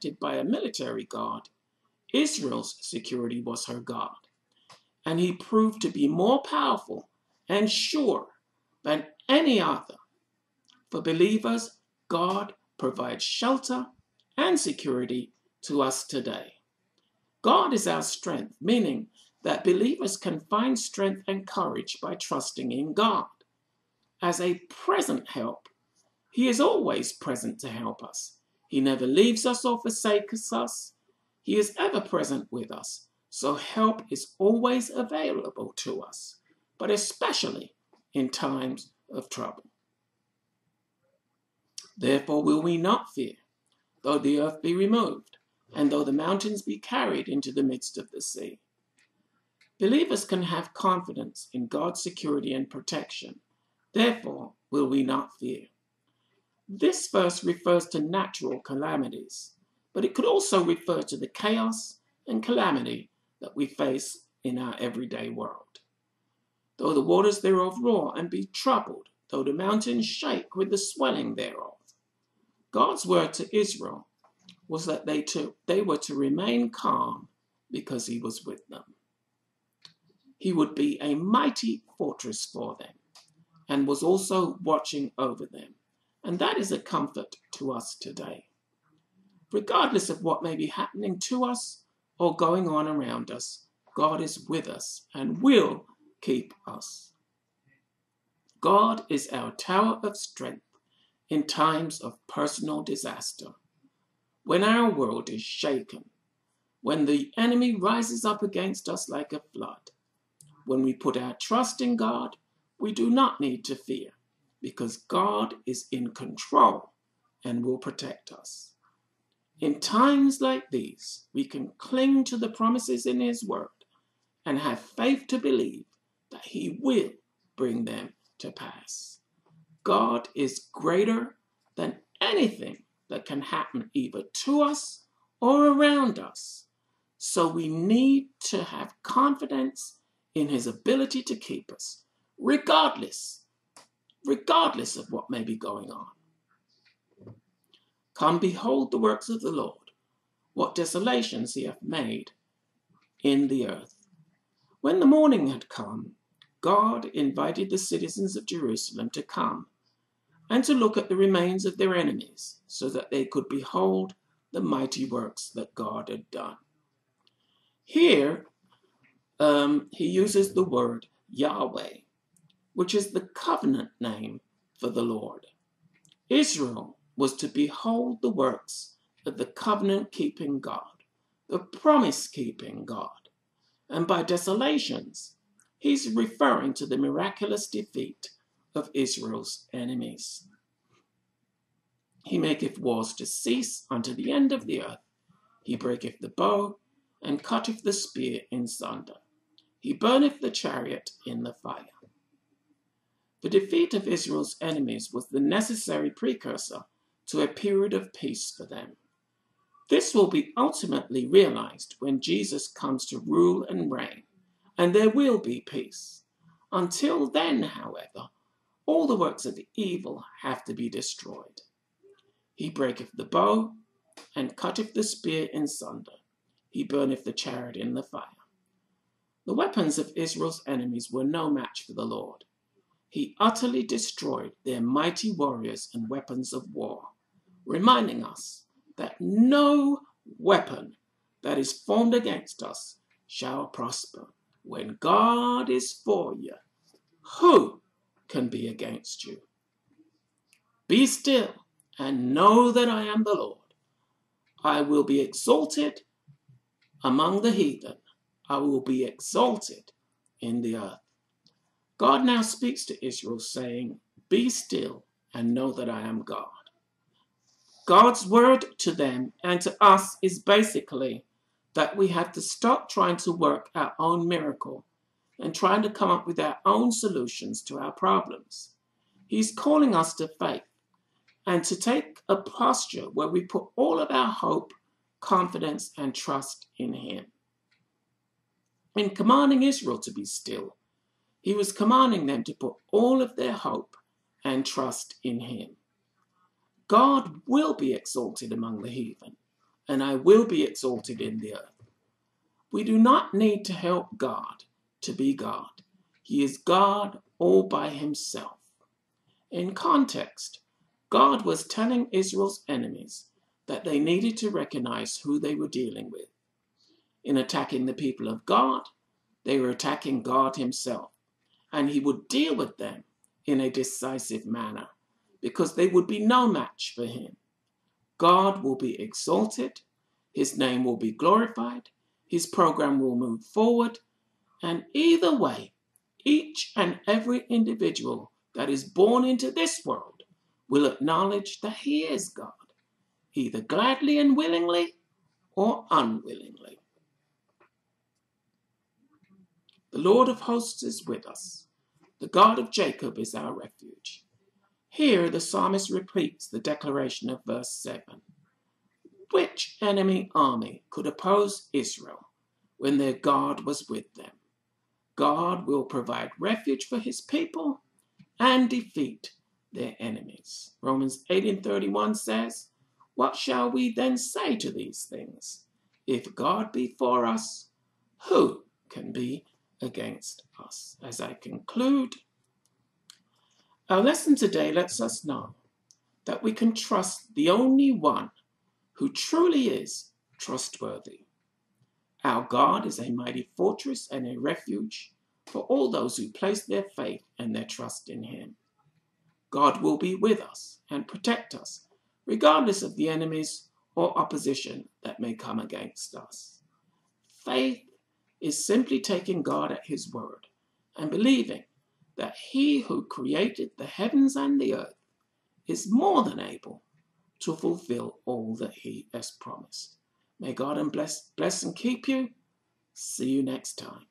protected by a military guard, Israel's security was her God, and he proved to be more powerful and sure than any other. For believers, God provides shelter and security to us today. God is our strength, meaning that believers can find strength and courage by trusting in God. As a present help, he is always present to help us. He never leaves us or forsakes us. He is ever present with us, so help is always available to us, but especially in times of trouble. Therefore will we not fear, though the earth be removed, and though the mountains be carried into the midst of the sea. Believers can have confidence in God's security and protection. Therefore will we not fear. This verse refers to natural calamities, but it could also refer to the chaos and calamity that we face in our everyday world. Though the waters thereof roar and be troubled, though the mountains shake with the swelling thereof. God's word to Israel was that they were to remain calm because he was with them. He would be a mighty fortress for them and was also watching over them. And that is a comfort to us today. Regardless of what may be happening to us or going on around us, God is with us and will keep us. God is our tower of strength in times of personal disaster. When our world is shaken, when the enemy rises up against us like a flood, when we put our trust in God, we do not need to fear, because God is in control and will protect us. In times like these, we can cling to the promises in his word and have faith to believe that he will bring them to pass. God is greater than anything that can happen either to us or around us. So we need to have confidence in his ability to keep us, regardless of what may be going on. Come, behold the works of the Lord, what desolations he hath made in the earth. When the morning had come, God invited the citizens of Jerusalem to come and to look at the remains of their enemies, so that they could behold the mighty works that God had done. Here, he uses the word Yahweh, which is the covenant name for the Lord. Israel was to behold the works of the covenant-keeping God, the promise-keeping God. And by desolations, he's referring to the miraculous defeat of Israel's enemies. He maketh wars to cease unto the end of the earth. He breaketh the bow, and cutteth the spear in sunder. He burneth the chariot in the fire. The defeat of Israel's enemies was the necessary precursor to a period of peace for them. This will be ultimately realized when Jesus comes to rule and reign, and there will be peace. Until then, however, all the works of evil have to be destroyed. He breaketh the bow, and cutteth the spear in sunder. He burneth the chariot in the fire. The weapons of Israel's enemies were no match for the Lord. He utterly destroyed their mighty warriors and weapons of war, reminding us that no weapon that is formed against us shall prosper. When God is for you, who can be against you? Be still and know that I am the Lord. I will be exalted among the heathen. I will be exalted in the earth. God now speaks to Israel, saying, be still and know that I am God. God's word to them and to us is basically that we have to stop trying to work our own miracle and trying to come up with our own solutions to our problems. He's calling us to faith and to take a posture where we put all of our hope, confidence, and trust in him. In commanding Israel to be still, he was commanding them to put all of their hope and trust in him. God will be exalted among the heathen. and I will be exalted in the earth. We do not need to help God to be God. He is God all by himself. In context, God was telling Israel's enemies that they needed to recognize who they were dealing with. In attacking the people of God, they were attacking God himself, and he would deal with them in a decisive manner because they would be no match for him. God will be exalted, his name will be glorified, his program will move forward, and either way, each and every individual that is born into this world will acknowledge that he is God, either gladly and willingly or unwillingly. The Lord of hosts is with us. The God of Jacob is our refuge. Here the psalmist repeats the declaration of verse 7. Which enemy army could oppose Israel when their God was with them? God will provide refuge for his people and defeat their enemies. Romans 8:31 says, what shall we then say to these things? If God be for us, who can be against us? As I conclude, our lesson today lets us know that we can trust the only one who truly is trustworthy. Our God is a mighty fortress and a refuge for all those who place their faith and their trust in him. God will be with us and protect us, regardless of the enemies or opposition that may come against us. Faith is simply taking God at his word and believing that he who created the heavens and the earth is more than able to fulfill all that he has promised. May God bless and keep you. See you next time.